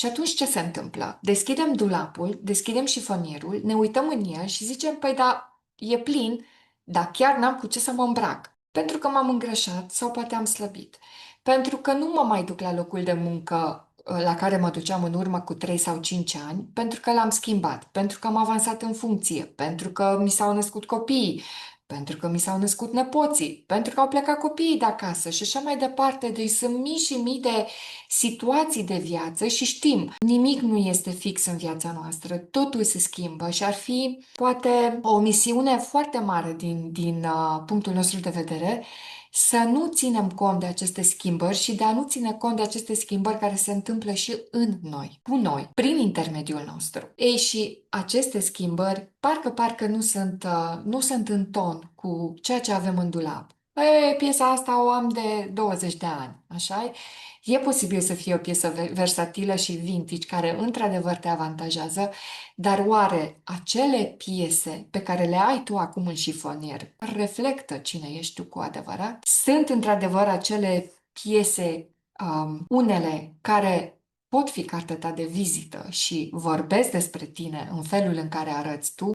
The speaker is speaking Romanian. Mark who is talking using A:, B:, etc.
A: Și atunci ce se întâmplă? Deschidem dulapul, deschidem șifonierul, ne uităm în el și zicem, păi da, e plin, dar chiar n-am cu ce să mă îmbrac. Pentru că m-am îngrășat sau poate am slăbit. Pentru că nu mă mai duc la locul de muncă la care mă duceam în urmă cu 3 sau 5 ani, pentru că l-am schimbat, pentru că am avansat în funcție, pentru că mi s-au născut copiii, pentru că mi s-au născut nepoții, pentru că au plecat copiii de acasă și așa mai departe. Deci sunt mii și mii de situații de viață și știm, nimic nu este fix în viața noastră, totul se schimbă și ar fi poate o misiune foarte mare din punctul nostru de vedere să nu ținem cont de aceste schimbări și de a nu ține cont de aceste schimbări care se întâmplă și în noi, cu noi, prin intermediul nostru. Ei, și aceste schimbări parcă nu sunt în ton cu ceea ce avem în dulap. Ei, piesa asta o am de 20 de ani, așa? E posibil să fie o piesă versatilă și vintage care într-adevăr te avantajează, dar oare acele piese pe care le ai tu acum în șifonier reflectă cine ești tu cu adevărat? Sunt într-adevăr acele piese, unele care pot fi cartea ta de vizită și vorbesc despre tine în felul în care arăți tu?